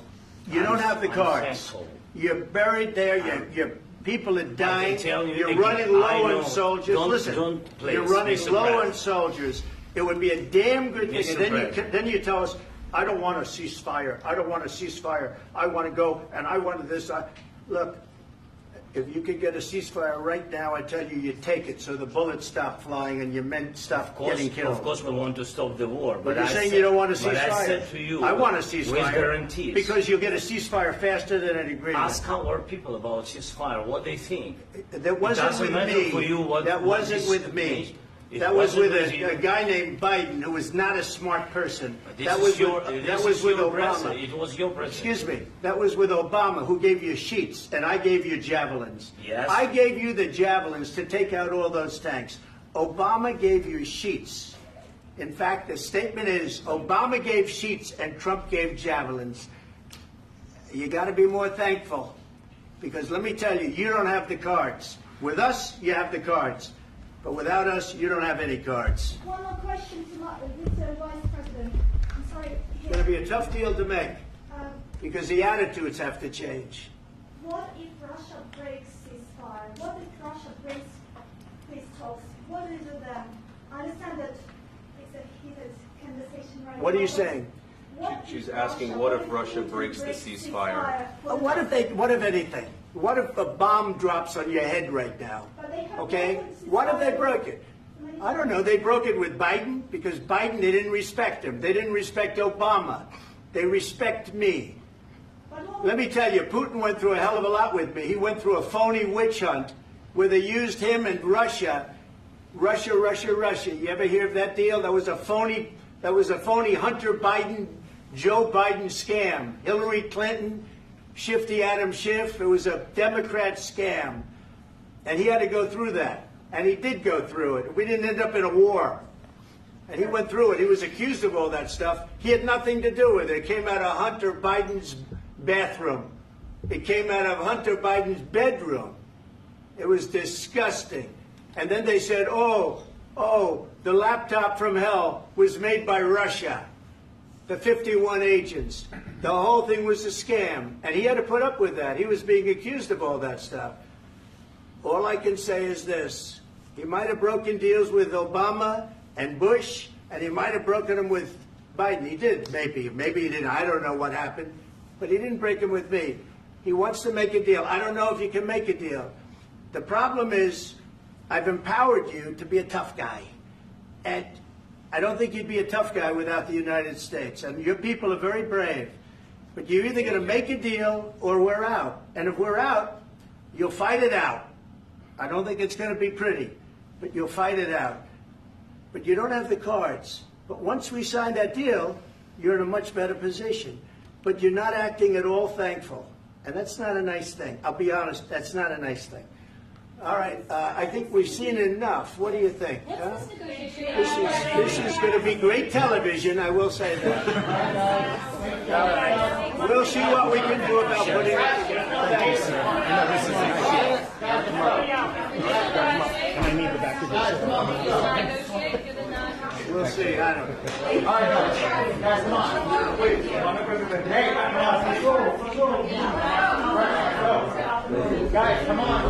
Speaker 1: You don't have the
Speaker 2: I'm
Speaker 1: cards.
Speaker 2: thankful.
Speaker 1: You're buried there. Your people are dying.
Speaker 2: tell you
Speaker 1: You're
Speaker 2: again,
Speaker 1: running
Speaker 2: I
Speaker 1: low
Speaker 2: know.
Speaker 1: on soldiers.
Speaker 2: Don't-
Speaker 1: Listen,
Speaker 2: don't please,
Speaker 1: you're running
Speaker 2: Mr.
Speaker 1: low on
Speaker 2: President.
Speaker 1: soldiers. It would be a damn good thing.
Speaker 2: Mr.
Speaker 1: And
Speaker 2: President.
Speaker 1: then you tell us, I don't want a ceasefire. I don't want a ceasefire. I want to go, and I want this. Look, if you could get a ceasefire right now, I tell you, you take it so the bullets stop flying and your men stop getting killed.
Speaker 2: Of course, we want to stop the war.
Speaker 1: But you're
Speaker 2: I
Speaker 1: saying
Speaker 2: said-
Speaker 1: you don't want a
Speaker 2: But
Speaker 1: ceasefire.
Speaker 2: I said to you,
Speaker 1: I want a
Speaker 2: with
Speaker 1: ceasefire.
Speaker 2: guarantees.
Speaker 1: Because you'll get a ceasefire faster than an agreement.
Speaker 2: Ask our people about ceasefire, what they think.
Speaker 1: That wasn't
Speaker 2: It doesn't
Speaker 1: with
Speaker 2: matter
Speaker 1: me.
Speaker 2: for you what,
Speaker 1: That
Speaker 2: what
Speaker 1: wasn't
Speaker 2: is-
Speaker 1: with me.
Speaker 2: It
Speaker 1: That was
Speaker 2: wasn't
Speaker 1: with
Speaker 2: you.
Speaker 1: a guy named Biden, who was not a smart person.
Speaker 2: This
Speaker 1: That
Speaker 2: is
Speaker 1: was
Speaker 2: your-
Speaker 1: with,
Speaker 2: this
Speaker 1: that was
Speaker 2: is
Speaker 1: with
Speaker 2: your
Speaker 1: Obama.
Speaker 2: president. It was your president.
Speaker 1: Excuse me. That was with Obama, who gave you sheets, and I gave you javelins.
Speaker 2: Yes.
Speaker 1: I gave you the javelins to take out all those tanks. Obama gave you sheets. In fact, the statement is Obama gave sheets and Trump gave javelins. You got to be more thankful, because let me tell you, you don't have the cards. With us, you have the cards. But without us, you don't have any cards.
Speaker 9: One more question to Mr. Vice President. I'm sorry.
Speaker 1: It's going to be a tough deal to make,
Speaker 9: Um,
Speaker 1: because the attitudes have to change.
Speaker 9: What if Russia breaks ceasefire? What if Russia breaks peace talks? What do you do then? I understand that it's a heated conversation right now.
Speaker 1: What are you
Speaker 9: but
Speaker 1: saying?
Speaker 9: what
Speaker 14: She's
Speaker 9: if
Speaker 14: asking, what if Russia breaks the ceasefire?
Speaker 1: What if anything? What if a bomb drops on your head right now? Okay? What if they broke it? I don't know. They broke it with Biden, because Biden, they didn't respect him. They didn't respect Obama. They respect me. Let me tell you, Putin went through a hell of a lot with me. He went through a phony witch hunt where they used him and Russia. Russia. You ever hear of that deal? That was a phony Hunter Biden, Joe Biden scam. Hillary Clinton, Shifty Adam Schiff. It was a Democrat scam. And he had to go through that. And he did go through it. We didn't end up in a war. And he went through it. He was accused of all that stuff. He had nothing to do with it. It came out of Hunter Biden's bathroom. It came out of Hunter Biden's bedroom. It was disgusting. And then they said, oh, the laptop from hell was made by Russia. The 51 agents. The whole thing was a scam. And he had to put up with that. He was being accused of all that stuff. All I can say is this. He might have broken deals with Obama and Bush, and he might have broken them with Biden. He did, maybe. Maybe he didn't. I don't know what happened. But he didn't break them with me. He wants to make a deal. I don't know if you can make a deal. The problem is, I've empowered you to be a tough guy. And I don't think you'd be a tough guy without the United States. And your people are very brave. But you're either going to make a deal or we're out. And if we're out, you'll fight it out. I don't think it's going to be pretty, but you'll fight it out. But you don't have the cards. But once we sign that deal, you're in a much better position. But you're not acting at all thankful. And that's not a nice thing. I'll be honest, that's not a nice thing. All right, I think we've seen enough. What do you think? Huh? This is going to be great television, I will say that. All right. We'll see what we can do about putting it together. Thanks.
Speaker 7: And I need the back of the
Speaker 1: We'll see. I don't know.
Speaker 4: All right, guys, come on. Wait, hey, guys, come on.